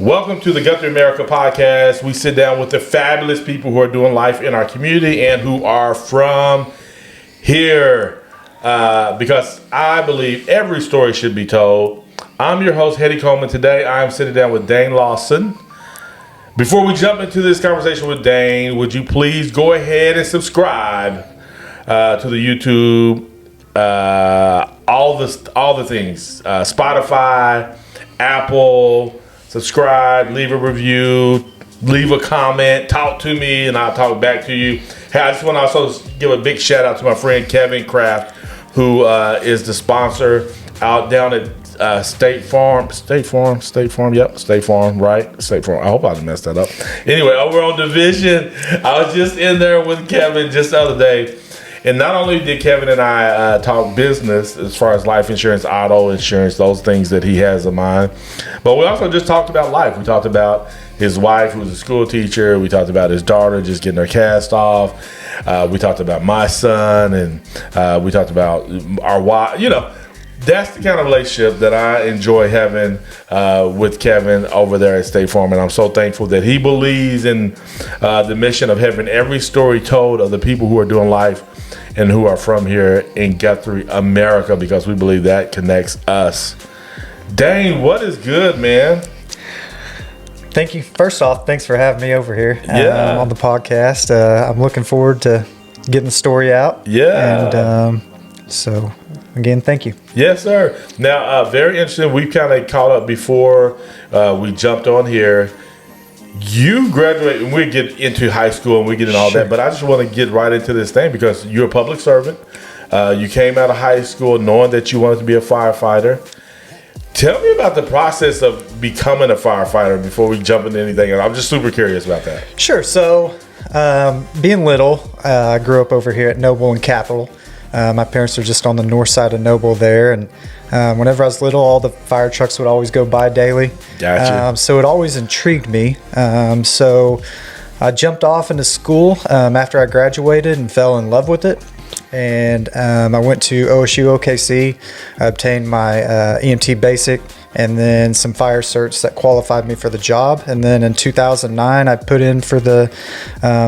Welcome to the GuthrieAmerica podcast. We sit down with the fabulous people who are doing life in our community and who are from here. Because I believe every story should be told. I'm your host, Heady Coleman. Today I am sitting down with Dane Lausen. Before we jump into this conversation with Dane, would you please go ahead and subscribe to the YouTube, all the things, Spotify, Apple. Subscribe, leave a review, leave a comment, talk to me, and I'll talk back to you. Hey, I just want to also give a big shout out to my friend Kevin Kraft, who is the sponsor out down at State Farm, right? State Farm. I hope I didn't mess that up. Anyway, over on Division, I was just in there with Kevin just the other day. And not only did Kevin and I talk business as far as life insurance, auto insurance, those things that he has in mind, but we also just talked about life. We talked about his wife, who's a school teacher. We talked about his daughter just getting her cast off. We talked about my son, and we talked about our wife. You know, that's the kind of relationship that I enjoy having with Kevin over there at State Farm. And I'm so thankful that he believes in the mission of having every story told of the people who are doing life and who are from here in Guthrie, America, because we believe that connects us. Dane, what is good, man? Thank you. First off, thanks for having me over here on the podcast. I'm looking forward to getting the story out. Yeah. And so, again, thank you. Yes, sir. Now, very interesting. We kind of caught up before we jumped on here. You graduated, and we get into high school and we get into all that, but I just want to get right into this thing because you're a public servant. You came out of high school knowing that you wanted to be a firefighter. Tell me about the process of becoming a firefighter before we jump into anything. I'm just super curious about that. Sure. So, being little, I grew up over here at Noble and Capitol. My parents are just on the north side of Noble there, and whenever I was little, all the fire trucks would always go by daily. Gotcha. So it always intrigued me. So I jumped off into school after I graduated and fell in love with it. And I went to OSU OKC. I obtained my EMT basic and then some fire certs that qualified me for the job. And then in 2009, I put in for the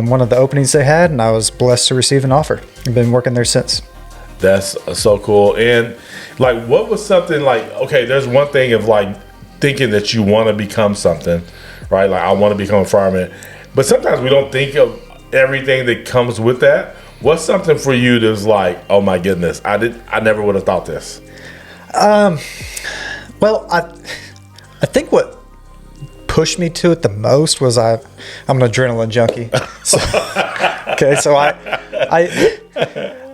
one of the openings they had, and I was blessed to receive an offer. I've been working there since. That's so cool. And like, what was something like, okay, there's one thing of like thinking that you want to become something, right? Like, I want to become a fireman. But sometimes we don't think of everything that comes with that. What's something for you that's like, oh my goodness, I never would have thought this? Well, I think what pushed me to it the most was I'm an adrenaline junkie. So, so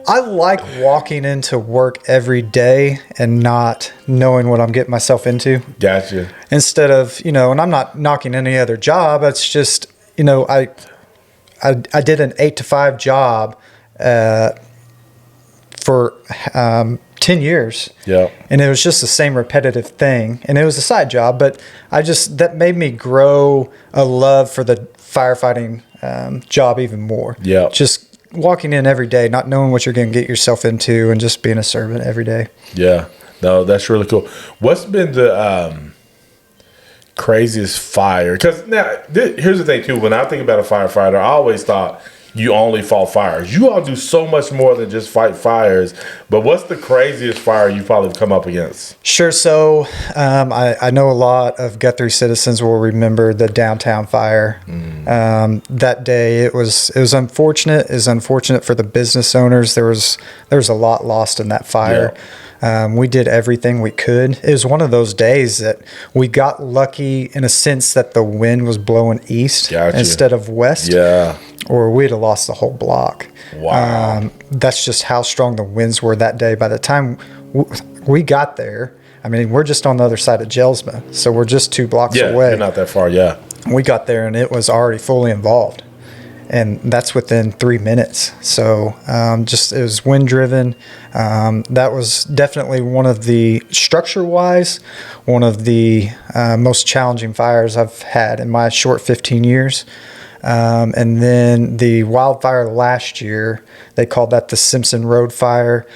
I like walking into work every day and not knowing what I'm getting myself into. Gotcha. Instead of, and I'm not knocking any other job. It's just, I did an 8-to-5 job for 10 years. Yeah. And it was just the same repetitive thing. And it was a side job, but that made me grow a love for the firefighting job even more. Yeah. Just walking in every day, not knowing what you're going to get yourself into, and just being a servant every day. Yeah. No, that's really cool. What's been the craziest fire? Because now, here's the thing, too. When I think about a firefighter, I always thought you only fought fires. You all do so much more than just fight fires. But what's the craziest fire you probably come up against? Sure. So I know a lot of Guthrie citizens will remember the downtown fire. That day, it was unfortunate. It was unfortunate for the business owners. There was a lot lost in that fire. Yeah. We did everything we could. It was one of those days that we got lucky in a sense that the wind was blowing east instead of west. Yeah. Or we'd have lost the whole block. Wow. That's just how strong the winds were that day. By the time we got there, I mean, we're just on the other side of Jelsma, so we're just 2 blocks away. You're not that far, yeah. We got there, and it was already fully involved. And that's within 3 minutes. So it was wind-driven. That was definitely one of the, structure-wise, one of the most challenging fires I've had in my short 15 years. And then the wildfire last year, they called that the Simpson Road Fire,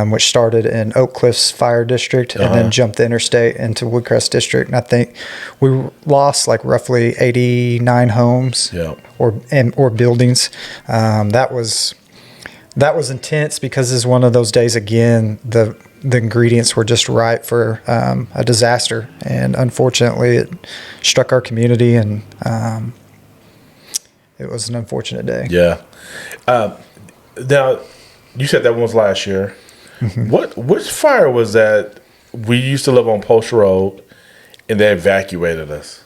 which started in Oak Cliffs Fire District and then jumped the interstate into Woodcrest District. And I think we lost like roughly 89 homes or buildings. That was intense because it's one of those days, again, the ingredients were just right for a disaster. And unfortunately, it struck our community, and it was an unfortunate day. Yeah. Now, you said that one was last year. Which fire was that? We used to live on Post Road, and they evacuated us.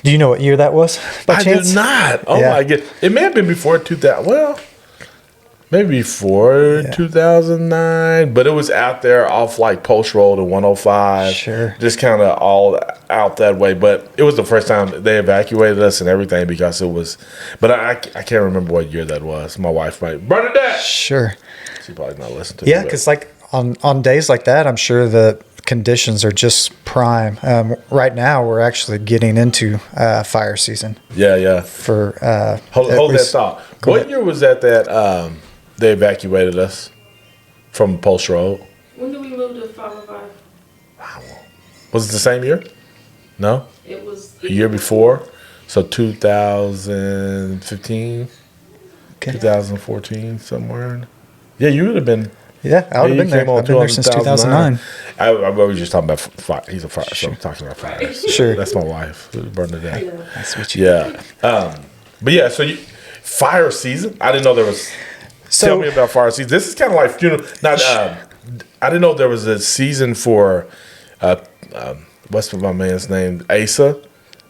Do you know what year that was, by chance? I do not. Oh, my God. It may have been before 2000. Well, maybe before 2009, but it was out there off like Post Road and 105. Sure. Just kind of all out that way. But it was the first time they evacuated us and everything because it was. But I can't remember what year that was. My wife might. Bernadette! Sure. She probably not listening to me. Yeah, because like on days like that, I'm sure the conditions are just prime. Right now, we're actually getting into fire season. Yeah. For hold that thought. What year was that they evacuated us from Post Road? When did we move to 505? Wow. Was it the same year? No? It was a year before. So 2015, 2014, somewhere. Yeah, you would have been. Yeah, I would have been there. I've been there since 2009. I was just talking about fire. He's a fire, so I'm talking about fire. Sure. That's my wife. Bernadette. Yeah. That's what you. Yeah. But yeah, so fire season. I didn't know there was. Tell me about fire season. This is kind of like funeral. Not. I didn't know there was a season for. What's my man's name? Asa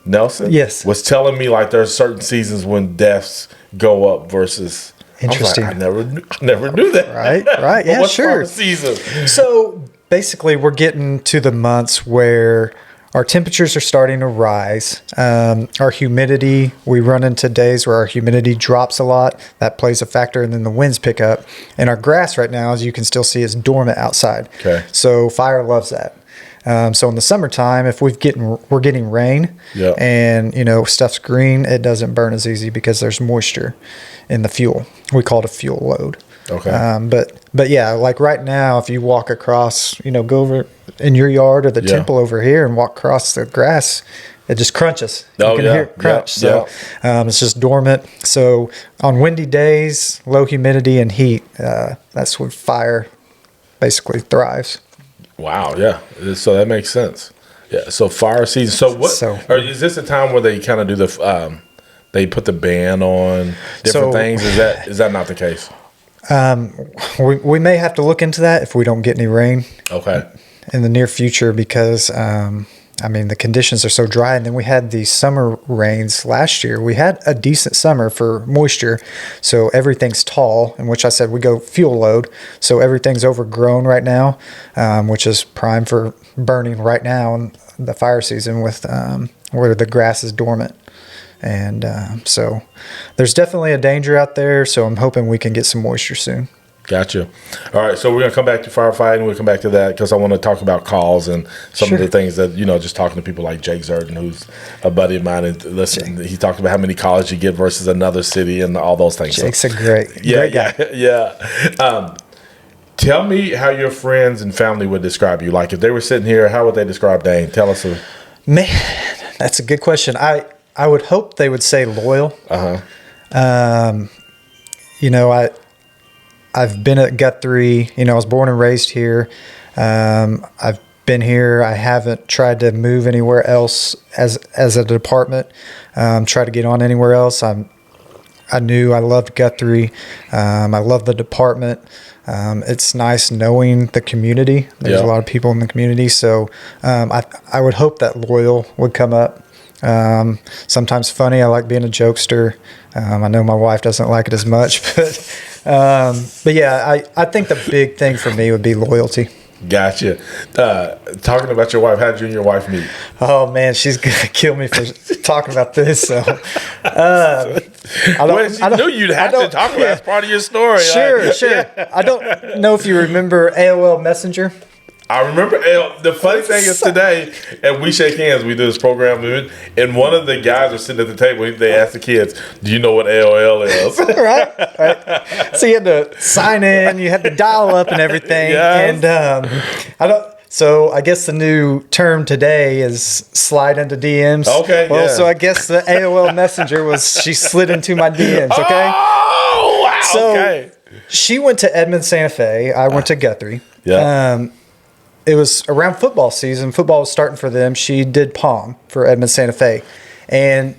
Nelson. Yes. Was telling me like there's certain seasons when deaths go up versus. Interesting. I never knew that. Right. Yeah, what's sure. fire season? So basically, we're getting to the months where our temperatures are starting to rise. Our humidity, we run into days where our humidity drops a lot. That plays a factor, and then the winds pick up. And our grass right now, as you can still see, is dormant outside. Okay. So fire loves that. So in the summertime, if we're getting rain and stuff's green, it doesn't burn as easy because there's moisture in the fuel. We call it a fuel load. Okay. But yeah, like right now, if you walk across, go over in your yard or the temple over here and walk across the grass, it just crunches. You can hear it crunch. It's just dormant. So on windy days, low humidity and heat, that's where fire basically thrives. Wow, yeah. So that makes sense. Yeah. So fire season. So what? Or is this a time where they kind of do they put the ban on different things? Is that not the case? We may have to look into that if we don't get any rain. Okay. In the near future, because the conditions are so dry. And then we had the summer rains last year. We had a decent summer for moisture, so everything's tall, in which I said we go fuel load. So everything's overgrown right now, which is prime for burning right now in the fire season with where the grass is dormant. And so there's definitely a danger out there. So I'm hoping we can get some moisture soon. Gotcha. All right, so we're going to come back to firefighting. We'll come back to that because I want to talk about calls and some of the things that, just talking to people like Jake Zerden, who's a buddy of mine. And listen, he talked about how many calls you get versus another city and all those things. Jake's a great guy. Yeah. Tell me how your friends and family would describe you. Like if they were sitting here, how would they describe Dane? Tell us. Man, that's a good question. I would hope they would say loyal. I've been at Guthrie. I was born and raised here. I've been here. I haven't tried to move anywhere else as a department. Try to get on anywhere else. I knew I loved Guthrie. I love the department. It's nice knowing the community. There's a lot of people in the community. So I would hope that loyal would come up. Sometimes funny. I like being a jokester. I know my wife doesn't like it as much, but yeah, I think the big thing for me would be loyalty. Gotcha. Talking about your wife, how did you and your wife meet? Oh man, she's gonna kill me for talking about this. So, I knew you'd have to talk about it. It's part of your story. Sure. I don't know if you remember AOL Messenger. I remember. The funny thing is today, and we shake hands. We do this program, and one of the guys are sitting at the table. They ask the kids, "Do you know what AOL is?" right. So you had to sign in. You had to dial up and everything. Yes. And I don't. So I guess the new term today is slide into DMs. Okay. Well, yeah. so I guess the AOL Messenger was she slid into my DMs. Okay. Oh wow. So okay. she went to Edmond Santa Fe. I went to Guthrie. Yeah. It was around football season. Football was starting for them. She did Palm for Edmond Santa Fe. And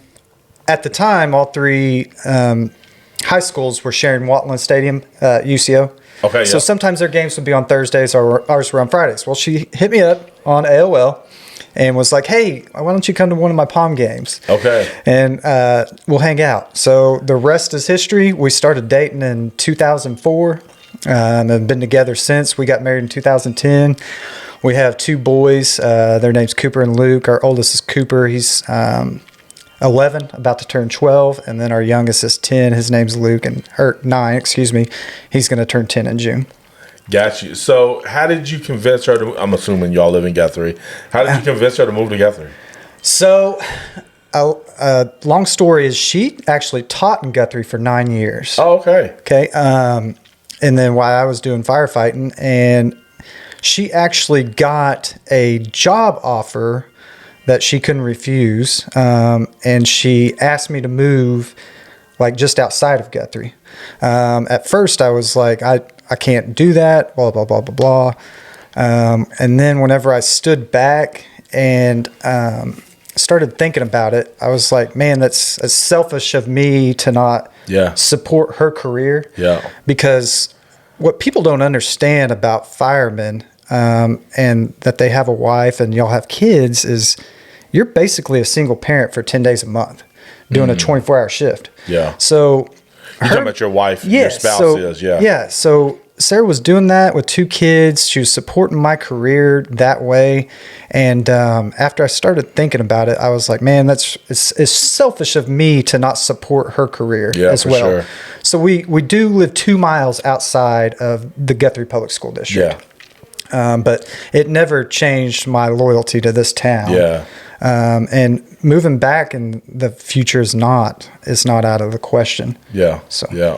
at the time, all three high schools were sharing Watland Stadium, UCO. Okay, So yeah. sometimes their games would be on Thursdays or ours were on Fridays. Well, she hit me up on AOL and was like, hey, why don't you come to one of my Palm games? Okay. And we'll hang out. So the rest is history. We started dating in 2004 and have been together since. We got married in 2010. We have two boys. Their names Cooper and Luke. Our oldest is Cooper. He's 11, about to turn 12. And then our youngest is 10. His name's Luke, or 9, excuse me. He's going to turn 10 in June. Got you. So how did you convince her to, I'm assuming y'all live in Guthrie. How did you convince her to move to Guthrie? So, long story is she actually taught in Guthrie for 9 years. Oh, okay. Okay. And then while I was doing firefighting, and she actually got a job offer that she couldn't refuse. And she asked me to move like just outside of Guthrie. At first I was like, I can't do that, blah, blah, blah, blah, blah. And then whenever I stood back and started thinking about it, I was like, man, that's selfish of me to not support her career. Yeah. Because what people don't understand about firemen and that they have a wife and y'all have kids is you're basically a single parent for 10 days a month doing a 24-hour shift. Yeah. So You're talking about your wife, your spouse is, yeah. Yeah, so Sarah was doing that with 2 kids. She was supporting my career that way. And after I started thinking about it, I was like, man, it's selfish of me to not support her career as well. Sure. So we do live 2 miles outside of the Guthrie Public School District. Yeah. But it never changed my loyalty to this town. Yeah. And moving back in the future is not out of the question. Yeah. So yeah.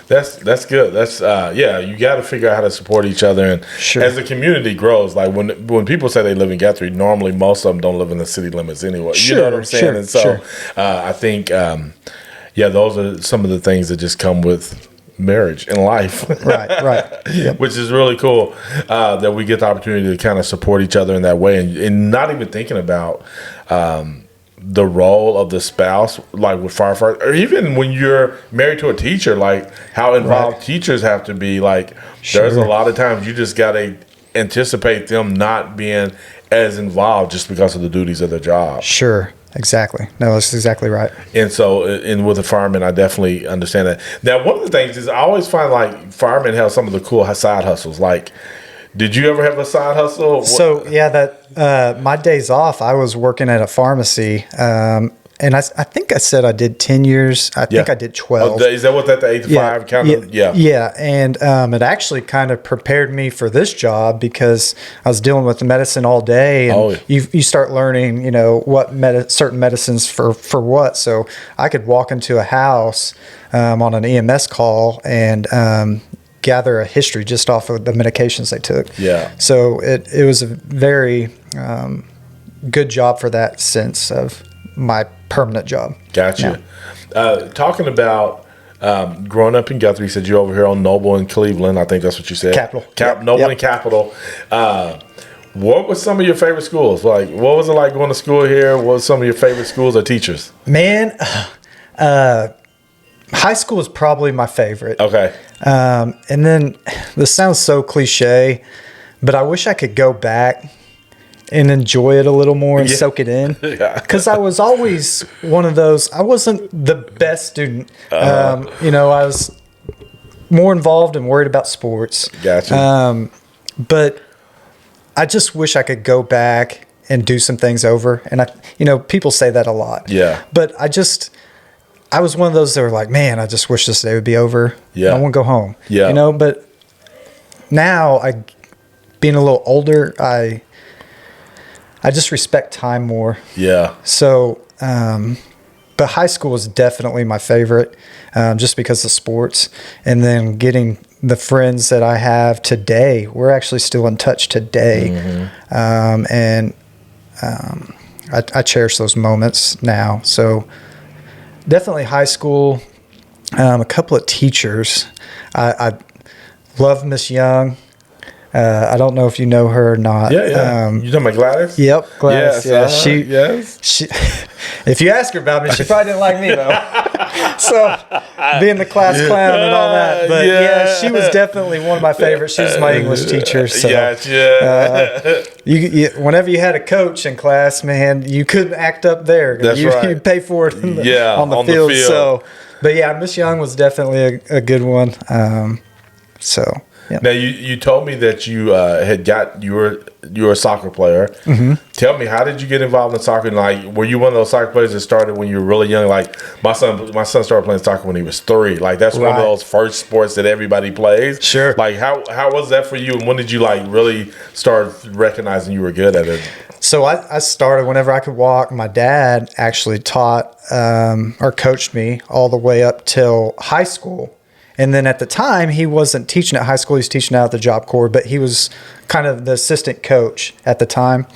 That's good. That's you got to figure out how to support each other, and Sure. as the community grows, like when people say they live in Guthrie, normally most of them don't live in the city limits anyway. You know what I'm saying? Sure, And so I think those are some of the things that just come with marriage and life. Right. Yep. Which is really cool that we get the opportunity to kind of support each other in that way, and not even thinking about the role of the spouse, like with firefighters, or even when you're married to a teacher, like how involved teachers have to be. Like there's a lot of times you just got to anticipate them not being as involved just because of the duties of their job. Sure. Exactly. No, that's exactly right. And so, and with a fireman, I definitely understand that. Now, one of the things is I always find like firemen have some of the cool side hustles. Like, did you ever have a side hustle? So that my days off, I was working at a pharmacy, and I think I said I did 10 years. I think I did 12. Is that what that the 8 to 5 kind of? Yeah. And it actually kind of prepared me for this job because I was dealing with the medicine all day, and you start learning, what certain medicines for what. So I could walk into a house on an EMS call and gather a history just off of the medications they took. Yeah. So it was a very good job for that sense of my permanent job. Gotcha. Talking about growing up in Guthrie, you said you're over here on Noble in Cleveland. I think that's what you said. Capital. Noble and Capital. What were some of your favorite schools? Like, what was it like going to school here? What were some of your favorite schools or teachers? Man, high school is probably my favorite. Okay. And then this sounds so cliche, but I wish I could go back and enjoy it a little more and soak it in. Because I was always one of those, I wasn't the best student. I was more involved and worried about sports. Gotcha. But I just wish I could go back and do some things over. And people say that a lot. Yeah. But I was one of those that were like, man, I just wish this day would be over. Yeah. I want to go home. Yeah. But now being a little older, I just respect time more. Yeah. So, but high school was definitely my favorite, just because of sports. And then getting the friends that I have today, we're actually still in touch today. And I cherish those moments now. So definitely high school. A couple of teachers. I love Miss Young. I don't know if you know her or not. Yeah. You talking about Gladys? Yep, Gladys. Yes. Yeah, she. If you ask her about me, she probably didn't like me though. So being the class clown and all that, but yeah, she was definitely one of my favorites. She was my English teacher. So you whenever you had a coach in class, man, you couldn't act up there. That's right. You pay for it on the field. So, but yeah, Miss Young was definitely a good one. So. Yep. Now you told me that you you were a soccer player. Tell me, how did you get involved in soccer? And like, were you one of those soccer players that started when you were really young? Like my son started playing soccer when he was 3. Like that's one of those first sports that everybody plays. Sure. Like how was that for you? And when did you like really start recognizing you were good at it? So I started whenever I could walk. My dad actually taught or coached me all the way up till high school. And then at the time, he wasn't teaching at high school. He was teaching out at the Job Corps, but he was kind of the assistant coach at the time.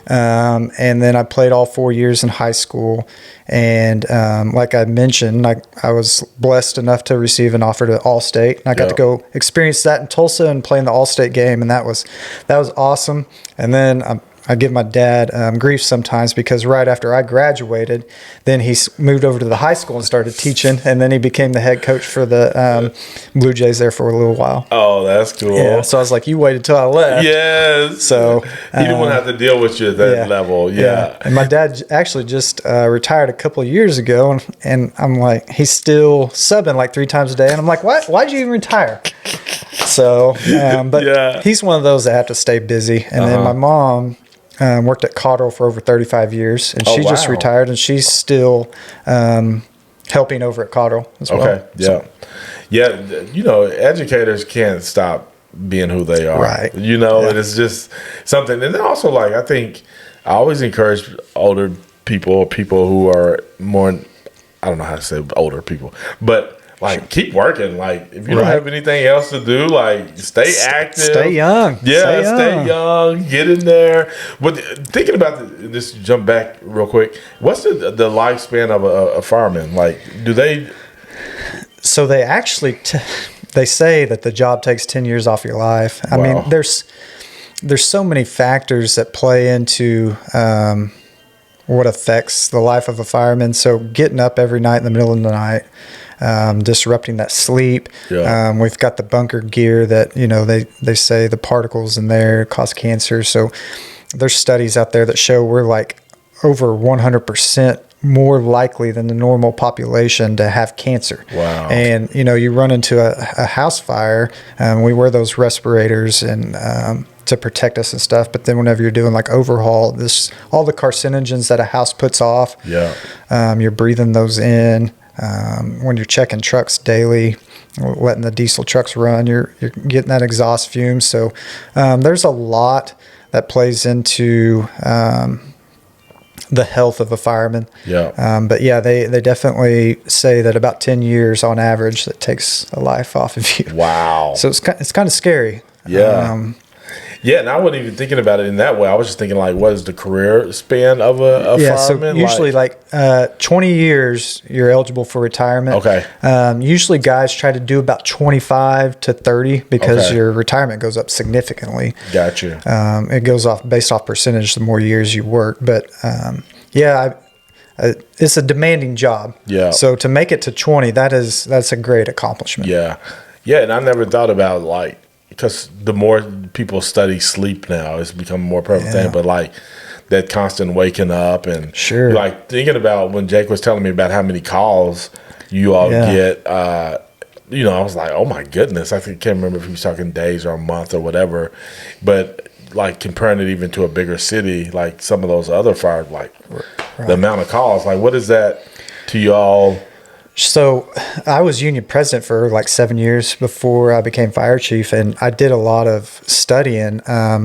And then I played all 4 years in high school. And like I mentioned, I was blessed enough to receive an offer to All-State. And I got to go experience that in Tulsa and play in the All-State game. And that was awesome. And then I give my dad grief sometimes because right after I graduated, then he moved over to the high school and started teaching, and then he became the head coach for the Blue Jays there for a little while. Oh, that's cool. Yeah, so I was like, you waited till I left. Yes. So he didn't want to have to deal with you at that level. Yeah. And my dad actually just retired a couple of years ago, and I'm like, he's still subbing like 3 times a day, and I'm like, what? Why'd you even retire? So, but he's one of those that have to stay busy. And then my mom worked at Cottrell for over 35 years, and she just retired, and she's still helping over at Cottrell as well. Okay, educators can't stop being who they are. Right. And it's just something. And then also, like, I think I always encourage older people who are more, I don't know how to say older people, but like, keep working. Like, if you don't have anything else to do, like, stay active. Stay young. Yeah, stay young. Get in there. But thinking about this, jump back real quick. What's the lifespan of a fireman? Like, do they? So they actually they say that the job takes 10 years off your life. I mean, there's so many factors that play into what affects the life of a fireman. So getting up every night in the middle of the night. Disrupting that sleep. We've got the bunker gear that, they say the particles in there cause cancer. So there's studies out there that show we're like over 100% more likely than the normal population to have cancer. Wow. And, you run into a house fire, we wear those respirators and to protect us and stuff. But then whenever you're doing like overhaul, all the carcinogens that a house puts off, you're breathing those in. When you're checking trucks daily, letting the diesel trucks run, you're getting that exhaust fume. So there's a lot that plays into the health of a fireman. But yeah, they definitely say that about 10 years on average that takes a life off of you. Wow. So it's kind of scary. Yeah, and I wasn't even thinking about it in that way. I was just thinking, like, what is the career span of a fireman? So usually, like 20 years, you're eligible for retirement. Okay. Usually, guys try to do about 25 to 30 because your retirement goes up significantly. Gotcha. It goes based off percentage the more years you work. But, it's a demanding job. Yeah. So to make it to 20, that's a great accomplishment. Yeah. Yeah, and I never thought about, like, because the more people study sleep now, it's become a more prevalent thing. But like that constant waking up and like thinking about when Jake was telling me about how many calls you all get, I was like, oh my goodness. I can't remember if he was talking days or a month or whatever. But like comparing it even to a bigger city, like some of those other fires, like the amount of calls, like what is that to y'all? So I was union president for like 7 years before I became fire chief, and I did a lot of studying,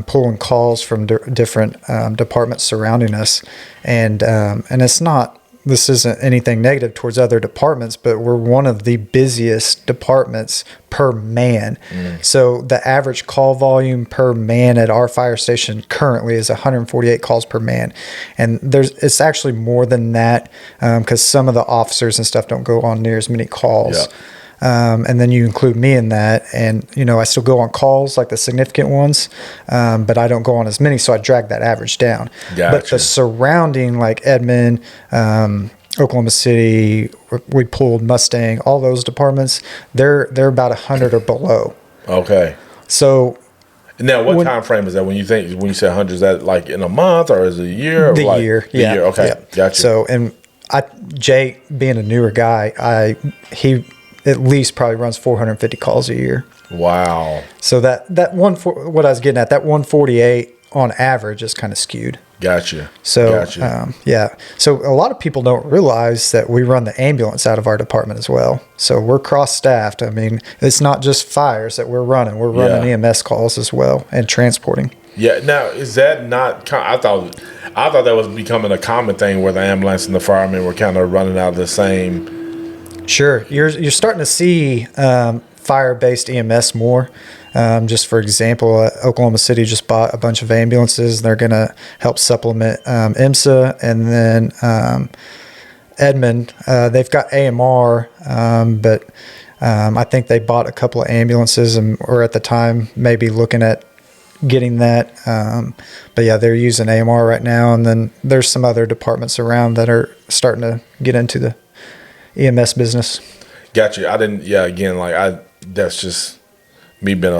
pulling calls from different departments surrounding us, and it's not. This isn't anything negative towards other departments, but we're one of the busiest departments per man. So the average call volume per man at our fire station currently is 148 calls per man. And it's actually more than that because some of the officers and stuff don't go on near as many calls. Yeah. And then you include me in that, and I still go on calls like the significant ones, but I don't go on as many, so I drag that average down. Gotcha. But the surrounding, like Edmond, Oklahoma City, we pulled Mustang, all those departments, they're about 100 or below. Okay. So now, what time frame is that when you say 100? Is that like in a month or is it a year? Or the like year, the yeah. year. Okay, yeah. gotcha. So, and Jay, being a newer guy, he at least probably runs 450 calls a year. Wow. So what I was getting at, that 148 on average is kind of skewed. Gotcha. So, gotcha. yeah. So a lot of people don't realize that we run the ambulance out of our department as well. So we're cross-staffed. I mean, it's not just fires that we're running. We're running EMS calls as well and transporting. Yeah. Now, is that not? I thought that was becoming a common thing where the ambulance and the firemen were kind of running out of the same. Sure. You're starting to see fire-based EMS more. Just for example, Oklahoma City just bought a bunch of ambulances. They're going to help supplement IMSA. And then Edmond, they've got AMR, but I think they bought a couple of ambulances or at the time maybe looking at getting that. But yeah, they're using AMR right now. And then there's some other departments around that are starting to get into the EMS business. Gotcha. I didn't. Yeah. Again, that's just me being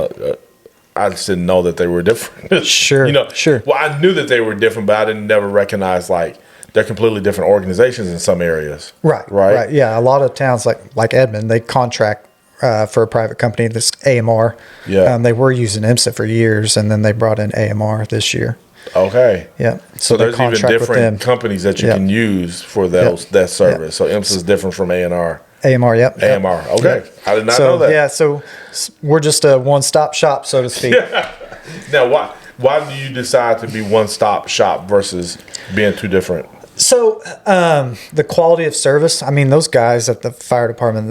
I just didn't know that they were different. Sure. Sure. Well, I knew that they were different, but I didn't never recognize they're completely different organizations in some areas. Right. Yeah. A lot of towns like Edmond, they contract for a private company. This AMR. Yeah. They were using IMSA for years, and then they brought in AMR this year. Okay. Yeah. So there's even different companies that you can use for that service. So IMSA is different from ANR. AMR, yep. AMR. Okay. Yep. I did not know that. Yeah, so we're just a one-stop shop, so to speak. Now, why do you decide to be one-stop shop versus being two different? So the quality of service, I mean, those guys at the fire department,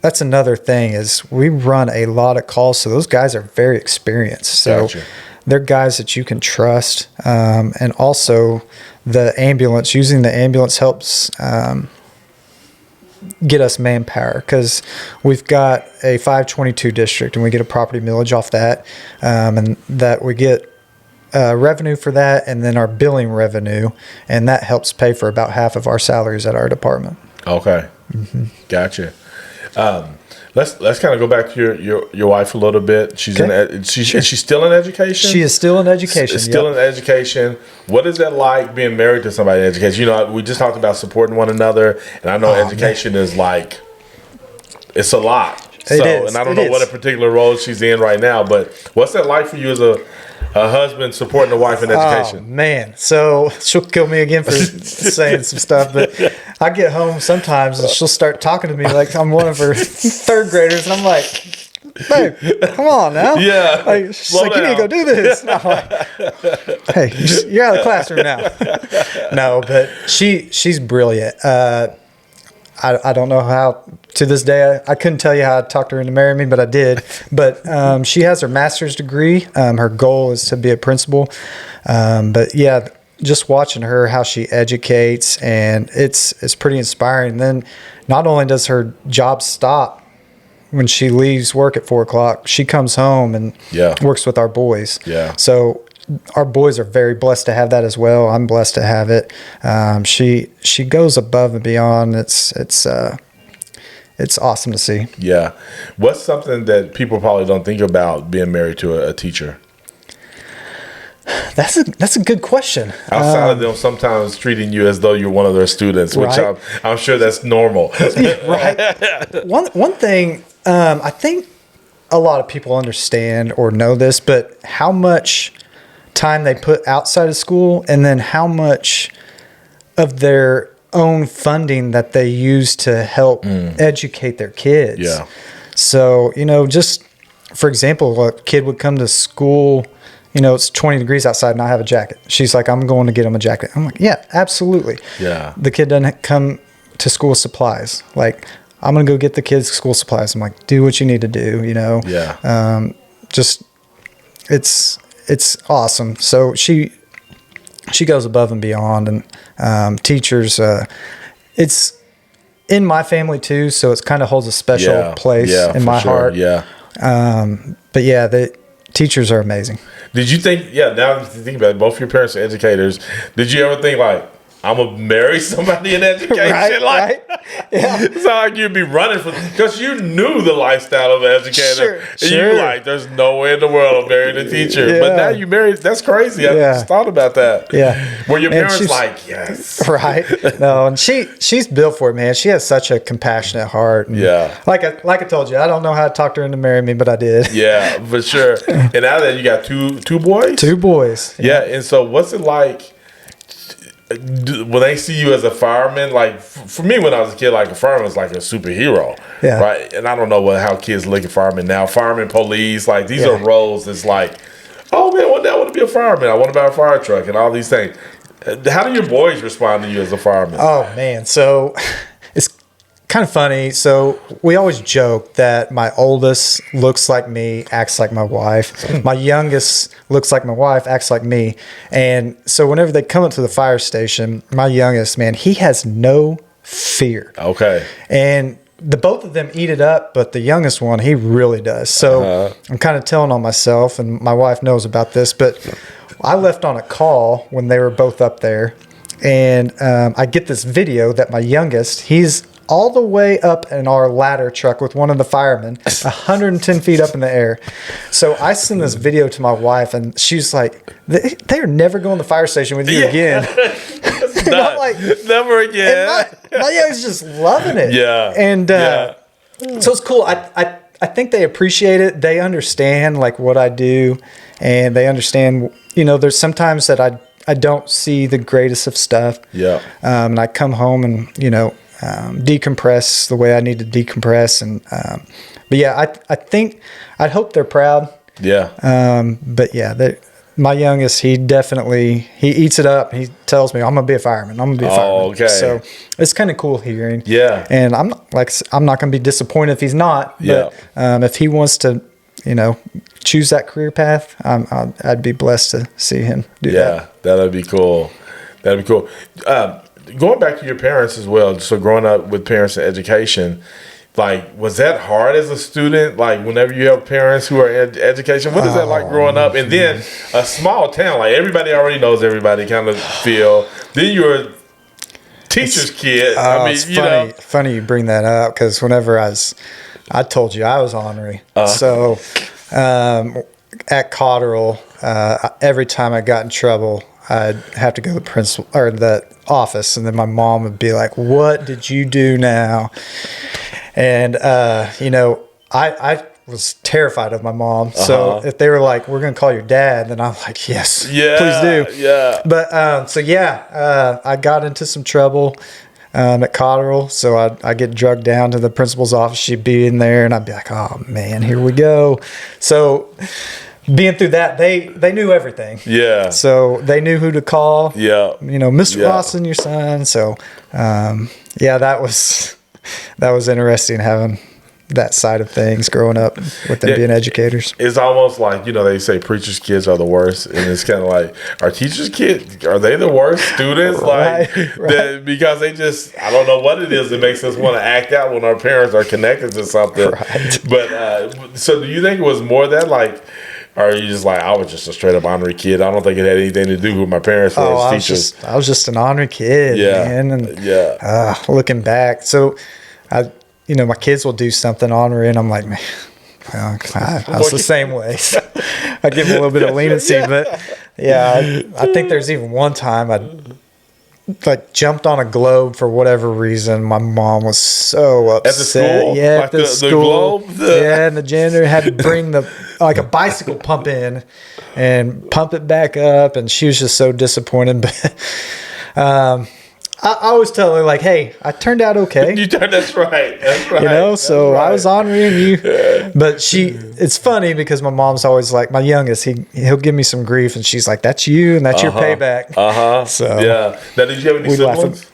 that's another thing is we run a lot of calls, so those guys are very experienced. So Gotcha. They're guys that you can trust. And also using the ambulance helps get us manpower because we've got a 522 district and we get a property millage off that. And that we get revenue for that and then our billing revenue. And that helps pay for about half of our salaries at our department. Okay. Mm-hmm. Gotcha. Let's kind of go back to your wife a little bit. She's is she still in education? She is still in education. Still in education. What is that like being married to somebody in education? We just talked about supporting one another, and I know education is it's a lot. And I don't know what a particular role she's in right now, but what's that like for you as a husband supporting a wife in education? Oh, man. So she'll kill me again for saying some stuff, but I get home sometimes and she'll start talking to me like I'm one of her third graders, and I'm like, babe, come on now. Yeah. She's like, you need to go do this. And I'm like, hey, you're out of the classroom now. No, but she's brilliant. I don't know how, to this day, I couldn't tell you how I talked her into marrying me, but I did. But she has her master's degree. Her goal is to be a principal. But yeah, just watching her, how she educates, and it's pretty inspiring. Then not only does her job stop when she leaves work at 4:00, she comes home and works with our boys. Yeah. So our boys are very blessed to have that as well. I'm blessed to have it. She goes above and beyond. It's awesome to see. Yeah. What's something that people probably don't think about being married to a teacher? That's a good question. Outside of them sometimes treating you as though you're one of their students, which right. I'm sure that's normal. Right. One thing, I think a lot of people understand or know this, but how much time they put outside of school and then how much of their own funding that they use to help educate their kids. Yeah. So, just for example, a kid would come to school, it's 20 degrees outside and I have a jacket. She's like, I'm going to get him a jacket. I'm like, yeah, absolutely. Yeah. The kid doesn't come to school with supplies. Like, I'm going to go get the kids school supplies. I'm like, do what you need to do, Yeah. Just, it's awesome. So she goes above and beyond, and teachers, it's in my family too, so it kind of holds a special place in my heart. Yeah. But yeah, the teachers are amazing. Did you think, now that you think about it, both your parents are educators, did you ever think like, I'm going to marry somebody in education? Right. Yeah. It's not like you'd be running because you knew the lifestyle of an educator. And you like, there's no way in the world I'm marrying a teacher. Yeah. But now you married, that's crazy. I just thought about that. Yeah. Were your parents like, yes. Right. No, and she's built for it, man. She has such a compassionate heart. And like I told you, I don't know how to talk her into marrying me, but I did. Yeah, for sure. And now that you got two boys? 2 boys. Yeah. And so what's it like when they see you as a fireman? Like for me, when I was a kid, like a fireman was like a superhero, right? And I don't know how kids look at firemen now. Firemen, police, like these are roles that's like, oh man, one day I want to be a fireman. I want to buy a fire truck and all these things. How do your boys respond to you as a fireman? Oh man, so it's kind of funny. So we always joke that my oldest looks like me, acts like my wife. My youngest looks like my wife, acts like me. And so whenever they come up to the fire station, my youngest, man, he has no fear. Okay. And the both of them eat it up, but the youngest one, he really does. So I'm kind of telling on myself, and my wife knows about this, but I left on a call when they were both up there. And I get this video that my youngest, he's all the way up in our ladder truck with one of the firemen, 110 feet up in the air. So I send this video to my wife, and she's like, they're never going to the fire station with you again. And I'm like, never again. My young's just loving it. Yeah. And so it's cool. I think they appreciate it. They understand like what I do, and they understand, there's sometimes that I don't see the greatest of stuff. Yeah. And I come home and, decompress the way I need to decompress. And, but yeah, I hope they're proud. Yeah. But yeah, my youngest, he eats it up. He tells me, I'm going to be a fireman. I'm going to be a fireman. Okay. So it's kind of cool hearing. Yeah. And I'm not going to be disappointed if he's not. But if he wants to, choose that career path, I'd be blessed to see him do that. Yeah, that'd be cool. Going back to your parents as well, so growing up with parents in education, like, was that hard as a student? Like, whenever you have parents who are in education, what is that like growing up? And then a small town, like everybody already knows everybody kind of feel. Then you're a teacher's kid. It's funny you bring that up, because whenever I told you I was ornery. So at Cotterell, every time I got in trouble, I'd have to go to the principal or the office, and then my mom would be like, "What did you do now?" And I was terrified of my mom. So if they were like, "We're gonna call your dad," then I'm like, "Yes, please do." Yeah. But I got into some trouble at Cotterell, so I get drugged down to the principal's office. She'd be in there, and I'd be like, "Oh man, here we go." So being through that, they knew everything. Yeah. So they knew who to call. Yeah. Mr. Lawson, your son. So that was interesting having that side of things growing up with them being educators. It's almost like, they say preachers' kids are the worst. And it's kind of like, are teachers' kids, are they the worst students? Right. Because they just, I don't know what it is that makes us want to act out when our parents are connected to something. Right. But, so do you think it was more that, like, or are you just like, I was just a straight up ornery kid? I don't think it had anything to do with my parents as teachers. I was just an ornery kid, man. And looking back, so my kids will do something ornery, and I'm like, man, I was the same way. So I give them a little bit of leniency, but I think there's even one time I jumped on a globe for whatever reason. My mom was so upset. At the school? Yeah, like at the school. Globe? Yeah, and the janitor had to bring a bicycle pump in and pump it back up, and she was just so disappointed. But I always tell her, like, hey, I turned out okay. That's right. That's right. You know, so right. I was honoring you. But it's funny because my mom's always like, my youngest, he'll give me some grief, and she's like, that's you, and that's your payback. So yeah. Now, did you have any siblings?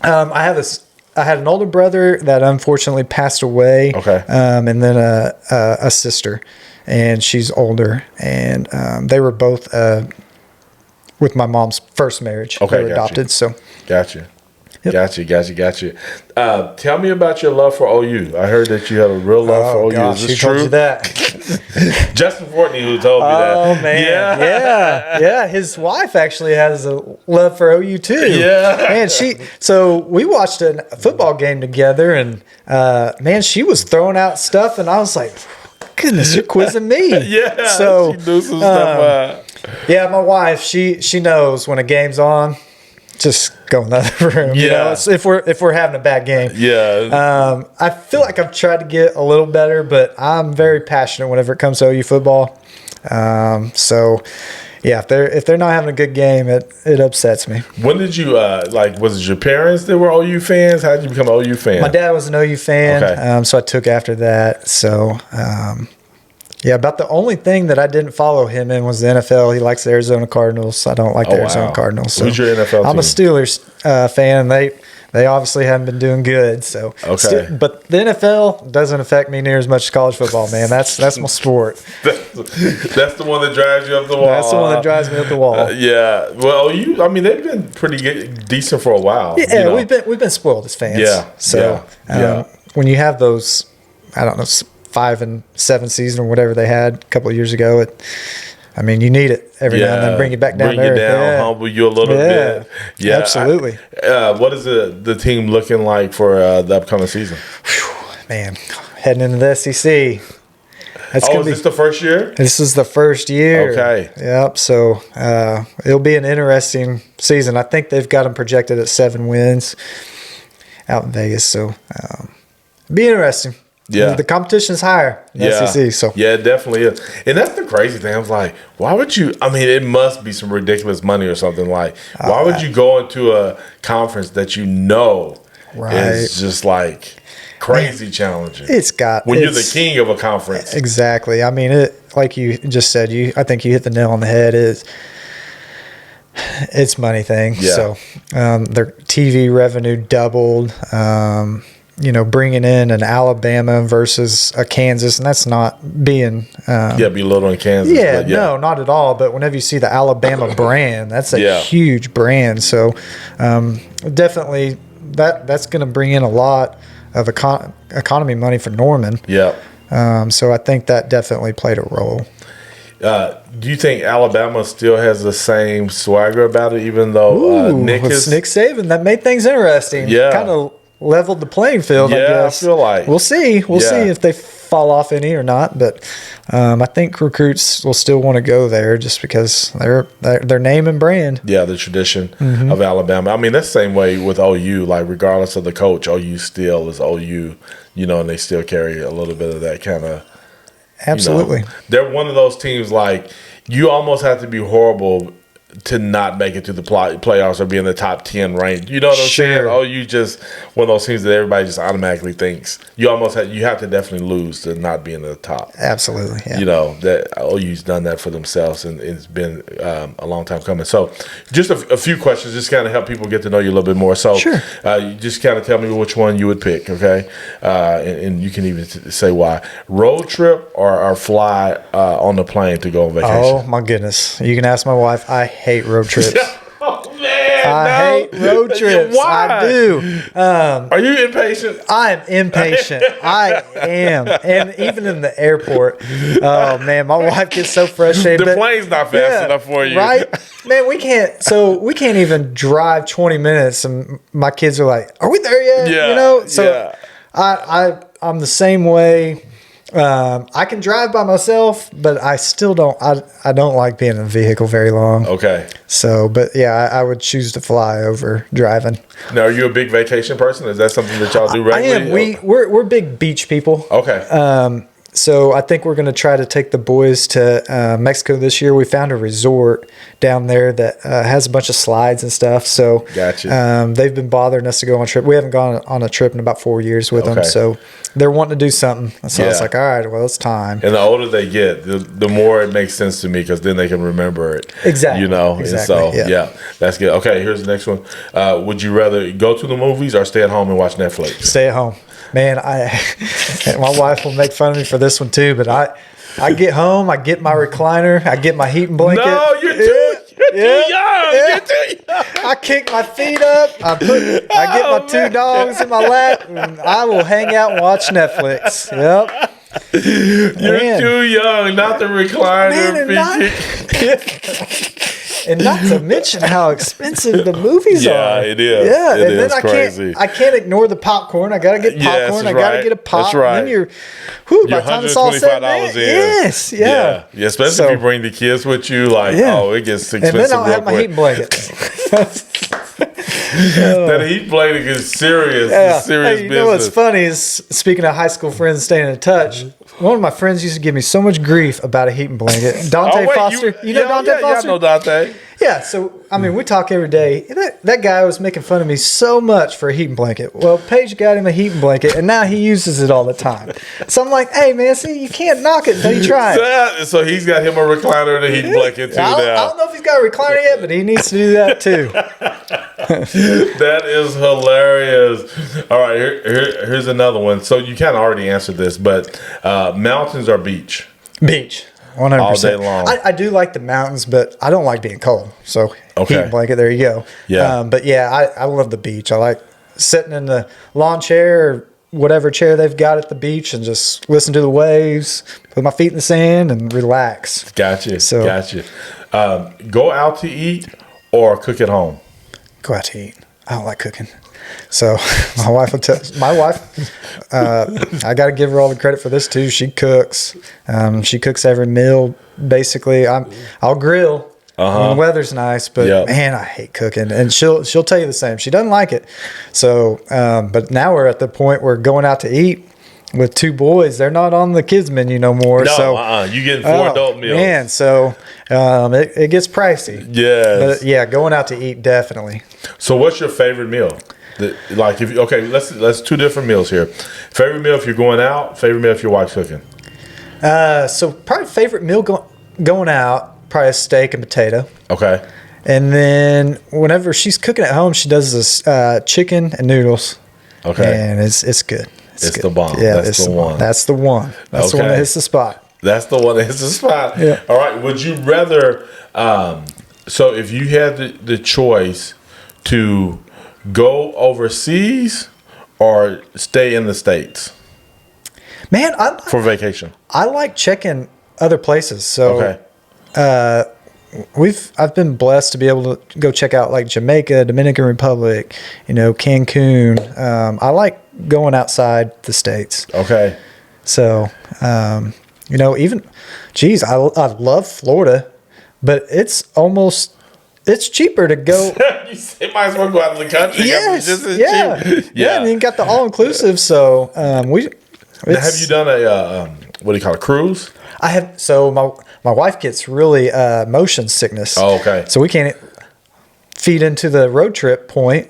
I had an older brother that unfortunately passed away. Okay. And then a sister, and she's older, and they were both with my mom's first marriage. Okay, they were adopted. So gotcha. Yep. Gotcha. Tell me about your love for OU. I heard that you have a real love for OU. Gosh, Is this who true? told you that? Justin Fortney who told me that. Oh man, yeah. His wife actually has a love for OU too. Yeah, man. So we watched a football game together, and man, she was throwing out stuff, and I was like, goodness, you're quizzing me. Yeah. So she knew some stuff. Yeah, my wife, she knows when a game's on. Just go in the other room. Yeah. You know, if we're having a bad game. Yeah. I feel like I've tried to get a little better, but I'm very passionate whenever it comes to OU football. So yeah, if they're not having a good game, it upsets me. When did you was it your parents that were OU fans? How did you become an OU fan? My dad was an OU fan, Okay. So I took after that. So yeah, about the only thing that I didn't follow him in was the NFL. He likes the Arizona Cardinals. I don't like the Arizona Cardinals. So who's your NFL team? I'm a Steelers fan. They obviously haven't been doing good. So okay. But the NFL doesn't affect me near as much as college football, man. That's my sport. That's the one that drives you up the wall. That's the one that drives me up the wall. Yeah. Well, they've been pretty decent for a while. Yeah, you know? we've been spoiled as fans. Yeah. So when you have those, I don't know, 5 and 7 season or whatever they had a couple of years ago, you need it every now and then. Bring you back down there. Bring you down, humble you a little bit. Yeah, absolutely. What is the team looking like for the upcoming season? Man, heading into the SEC. Is this the first year? This is the first year. Okay. Yep. So it'll be an interesting season. I think they've got them projected at 7 wins out in Vegas. So it'll be interesting. Yeah. The competition's higher in the SEC. So. Yeah, it definitely is. And that's the crazy thing. I was like, why would you? It must be some ridiculous money or something. Like, why would you go into a conference that you know is just like crazy challenging? When you're the king of a conference. Exactly. Like you just said, I think you hit the nail on the head. It's money thing. Yeah. So their TV revenue doubled. Bringing in an Alabama versus a Kansas, and that's not being belittling Kansas. No, not at all. But whenever you see the Alabama brand, that's a huge brand. So definitely that's going to bring in a lot of economy money for Norman. Yeah. So I think that definitely played a role. Do you think Alabama still has the same swagger about it, even though Nick Saban? That made things interesting. Yeah. Kind of leveled the playing field, I guess. I feel like. We'll see. We'll see if they fall off any or not. But I think recruits will still want to go there just because their name and brand. Yeah, the tradition of Alabama. That's the same way with OU. Like, regardless of the coach, OU still is OU, and they still carry a little bit of that kind of. Absolutely. They're one of those teams, like, you almost have to be horrible to not make it to the playoffs or be in the top 10 range. You know what I'm saying? Oh, you just one of those teams that everybody just automatically thinks. You have to definitely lose to not be in the top. Absolutely. Yeah. That OU's done that for themselves, and it's been a long time coming. So just a few questions, just kind of help people get to know you a little bit more. So you just kind of tell me which one you would pick, okay? And you can even say why. Road trip or fly on the plane to go on vacation? Oh, my goodness. You can ask my wife. I hate road trips. Oh, man. I hate road trips. Why? I do. Are you impatient? I'm impatient. I am. And even in the airport, oh, man, my wife gets so frustrated. The plane's not fast enough for you. Right? Man, we can't even drive 20 minutes. And my kids are like, are we there yet? Yeah. So I'm the same way. I can drive by myself, but I still don't. I don't like being in a vehicle very long. Okay. So, but yeah, I would choose to fly over driving. Now, are you a big vacation person? Is that something that y'all do regularly? I am. We're big beach people. Okay. So I think we're going to try to take the boys to Mexico this year. We found a resort down there that has a bunch of slides and stuff. So Gotcha. they've been bothering us to go on a trip. We haven't gone on a trip in about 4 years with them. So they're wanting to do something. So I was like, all right, well, it's time. And the older they get, the more it makes sense to me because then they can remember it. Exactly. You know? Exactly. And so, yeah, that's good. Okay, here's the next one. Would you rather go to the movies or stay at home and watch Netflix? Stay at home. Man, my wife will make fun of me for this one too, but I get home, I get my recliner, I get my heating blanket. No, you're too young. Yeah. You're too young. I kick my feet up. I get my two dogs in my lap, and I will hang out and watch Netflix. Yep. You're too young, not the recliner. And not to mention how expensive the movies are. Yeah, it is. Yeah, it and is then crazy. I can't ignore the popcorn. I gotta get popcorn. I gotta get a pop. That's right. And then by the time it's all said, $125 in. Yes, yeah. Yeah, especially if you bring the kids with you. Like, it gets expensive. And then I'll have my quick. heating blanket. That heat blanket is serious. Yeah. It's serious Hey, you business. know what's funny is, speaking of high school friends staying in touch, one of my friends used to give me so much grief about a heating blanket. Dante Foster. You know Dante Foster? Yeah, I know Dante. Yeah, so, I mean, we talk every day. That guy was making fun of me so much for a heating blanket. Well, Paige got him a heating blanket, and now he uses it all the time. So I'm like, hey, man, see, you can't knock it until you try it. So he's got him a recliner and a heating blanket, too, I don't know if he's got a recliner yet, but he needs to do that, too. That is hilarious. All right, here's another one. So you kind of already answered this, but mountains or beach? Beach. 100%. All day long. I do like the mountains, but I don't like being cold. So heating blanket, there you go. Yeah. But yeah, I love the beach. I like sitting in the lawn chair or whatever chair they've got at the beach and just listen to the waves, put my feet in the sand and relax. Gotcha. So, gotcha. Go out to eat or cook at home? Go out to eat. I don't like cooking. So my wife will tell I got to give her all the credit for this too. She cooks. She cooks every meal. Basically, I'll grill when the weather's nice, but man, I hate cooking. And she'll tell you the same. She doesn't like it. So, but now we're at the point where going out to eat with two boys, they're not on the kids menu no more. No, you getting 4 adult meals. Man, so it gets pricey. Yes. But yeah, going out to eat, definitely. So what's your favorite meal? Let's 2 different meals here. Favorite meal if you're going out, favorite meal if your wife's cooking. So probably favorite meal going out, probably a steak and potato. Okay. And then whenever she's cooking at home, she does this chicken and noodles. Okay. And it's good. It's the bomb. Yeah, That's the one. That's the one. That's the one that hits the spot. That's the one that hits the spot. Yeah. All right. Would you rather? So if you had the choice to go overseas or stay in the States, man, for vacation, I like checking other places. So okay. I've been blessed to be able to go check out like Jamaica, Dominican Republic, Cancun. I like going outside the States. Okay. So, even, I love Florida, but it's cheaper to go. You might as well go out of the country. Yes. Just as Yeah. cheap. Yeah. And you got the all inclusive. So, Have you done a what do you call it, cruise? I have. So my wife gets really motion sickness. Oh, okay. So we can't feed into the road trip point.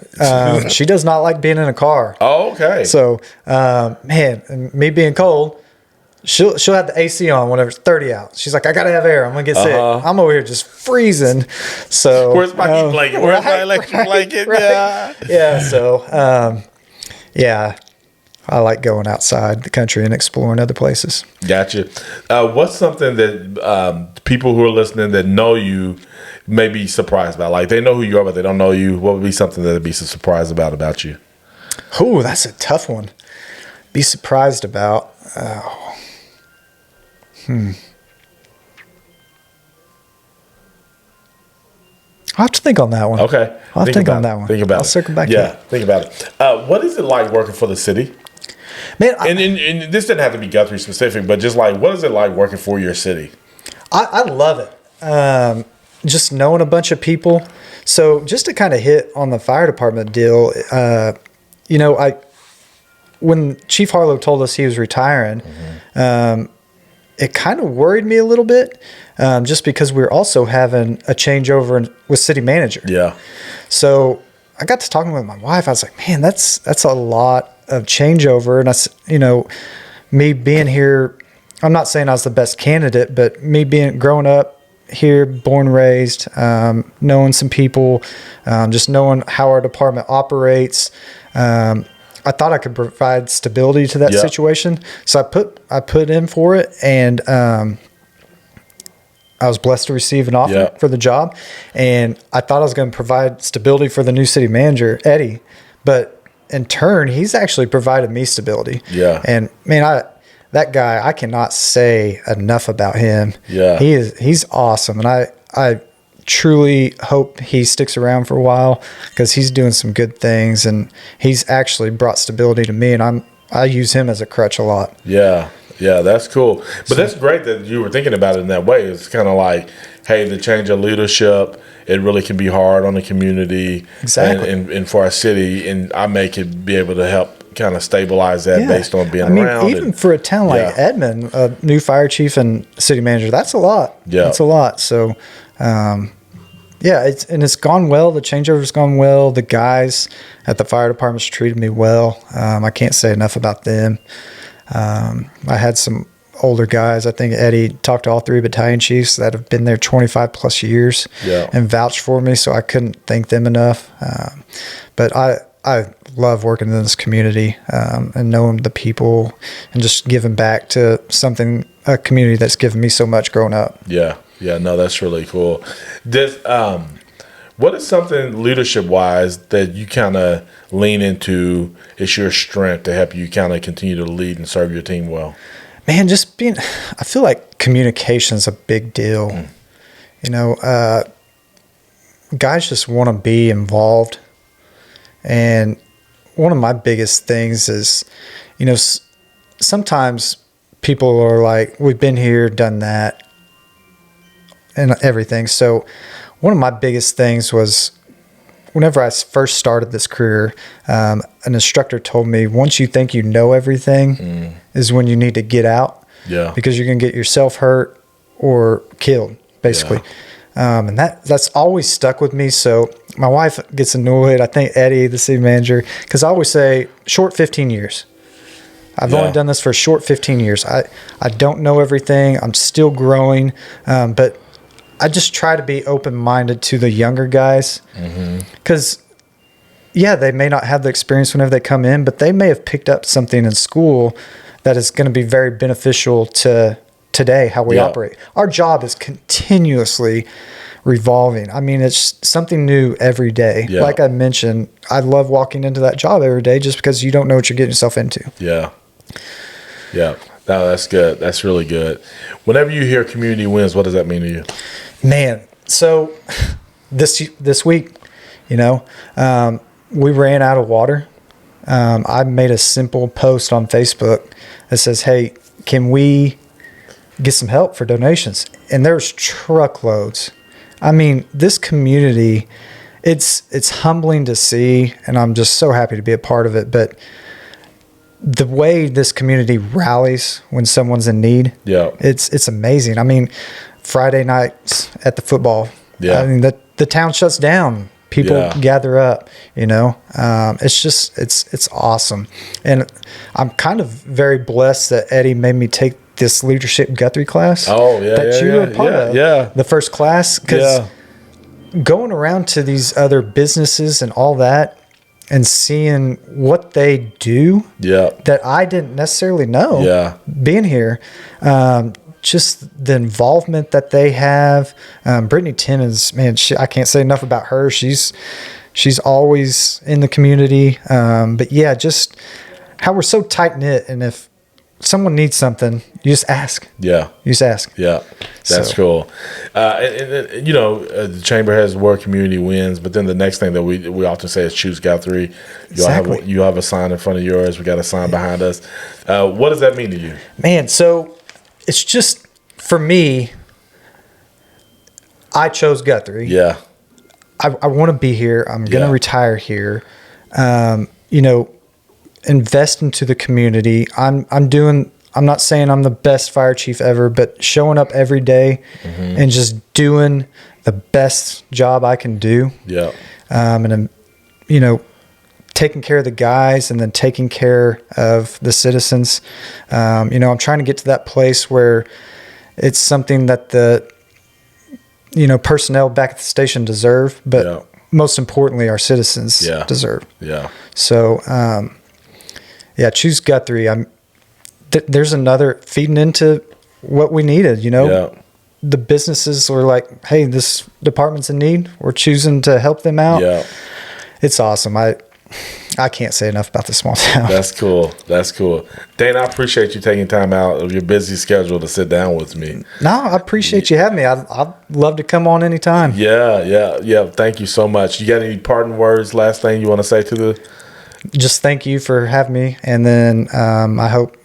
She does not like being in a car. Oh, okay. So, man, and me being cold, she'll have the AC on whenever it's 30 out. She's like, I gotta have air. I'm gonna get sick. I'm over here just freezing. So where's my heat blanket? Where's my electric blanket? Right. Yeah. Yeah. So, yeah. I like going outside the country and exploring other places. Gotcha. What's something that people who are listening that know you may be surprised about? Like they know who you are, but they don't know you. What would be something that they'd be surprised about you? Oh, that's a tough one. Be surprised about. I'll have to think on that one. Okay. I'll have to think on that one. Think about it. I'll circle back to Yeah, it. think about it. What is it like working for the city? Man, And this didn't have to be Guthrie specific, but just like, what is it like working for your city? I love it. Just knowing a bunch of people. So just to kind of hit on the fire department deal, when Chief Harlow told us he was retiring, it kind of worried me a little bit, just because we're also having a changeover with city manager. Yeah. So I got to talking with my wife. I was like, man, that's a lot of changeover. And me being here, I'm not saying I was the best candidate, but me growing up here, born, raised, knowing some people, just knowing how our department operates, I thought I could provide stability to that situation. So I put in for it, and I was blessed to receive an offer for the job. And I thought I was going to provide stability for the new city manager, Eddie. But in turn, he's actually provided me stability. Yeah. And man, that guy, I cannot say enough about him. Yeah. He's awesome. And I truly hope he sticks around for a while, because he's doing some good things, and he's actually brought stability to me, and I use him as a crutch a lot. Yeah, that's cool. But that's great that you were thinking about it in that way. It's kind of like, hey, the change of leadership, it really can be hard on the community, exactly, and for our city, and I may could be able to help kind of stabilize that based on being around. Even for a town like Edmond, a new fire chief and city manager, that's a lot. Yeah, that's a lot. So. It's gone well. The changeover's gone well. The guys at the fire department's treated me well. I can't say enough about them. I had some older guys. I think Eddie talked to all 3 battalion chiefs that have been there 25 plus years and vouched for me, so I couldn't thank them enough. But I love working in this community, and knowing the people and just giving back to a community that's given me so much growing up. Yeah, no, that's really cool. What is something leadership-wise that you kind of lean into is your strength to help you kind of continue to lead and serve your team well? Man, I feel like communication is a big deal. Guys just want to be involved. And one of my biggest things is, sometimes people are like, we've been here, done that, and everything. So one of my biggest things was, whenever I first started this career, an instructor told me, once you think you know everything is when you need to get out, because you're going to get yourself hurt or killed, basically. And that's always stuck with me. So my wife gets annoyed, I think Eddie, the city manager, because I always say short 15 years. I've only done this for a short 15 years. I don't know everything. I'm still growing, but I just try to be open-minded to the younger guys, because, they may not have the experience whenever they come in, but they may have picked up something in school that is going to be very beneficial to today, how we operate. Our job is continuously revolving. I mean, it's something new every day. Like I mentioned, I love walking into that job every day just because you don't know what you're getting yourself into. Yeah. No, that's good. That's really good. Whenever you hear community wins, what does that mean to you? Man, so this week, we ran out of water. I made a simple post on Facebook that says, hey, can we get some help for donations? And there's truckloads. I mean, this community, it's humbling to see, and I'm just so happy to be a part of it. But the way this community rallies when someone's in need, it's amazing. I mean, Friday nights at the football, I mean, the town shuts down. People gather up, it's awesome. And I'm kind of very blessed that Eddie made me take this leadership Guthrie class. That you were a part of. The first class, because going around to these other businesses and all that, and seeing what they do that I didn't necessarily know being here, just the involvement that they have. Brittany Timmons, man, I can't say enough about her. She's always in the community. But just how we're so tight knit, and if someone needs something, you just ask. You just ask. That's cool. The chamber has where community wins, but then the next thing that we often say is choose Guthrie. You have a sign in front of yours. We got a sign behind us. What does that mean to you? Man, so it's just, for me, I chose Guthrie. I want to be here. I'm going to retire here. Invest into the community. I'm I'm not saying I'm the best fire chief ever, but showing up every day and just doing the best job I can do. Yeah. And taking care of the guys and then taking care of the citizens. I'm trying to get to that place where it's something that the, personnel back at the station deserve, but most importantly, our citizens deserve. Yeah. So, choose Guthrie. There's another feeding into what we needed, The businesses were like, hey, this department's in need. We're choosing to help them out. Yeah. It's awesome. I can't say enough about this small town. That's cool. Dane, I appreciate you taking time out of your busy schedule to sit down with me. No, I appreciate you having me. I'd love to come on anytime. Yeah. Thank you so much. You got any parting words, last thing you want to say to the... Just thank you for having me. And then I hope,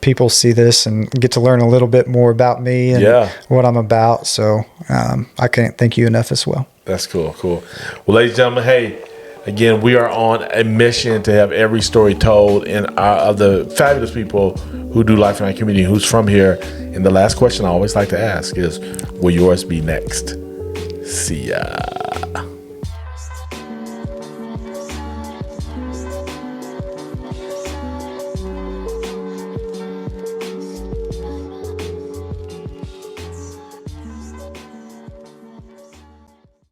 people see this and get to learn a little bit more about me and what I'm about. So I can't thank you enough as well. That's cool. Well, ladies and gentlemen, hey, again, we are on a mission to have every story told of the fabulous people who do life in our community, who's from here. And the last question I always like to ask is, will yours be next? See ya.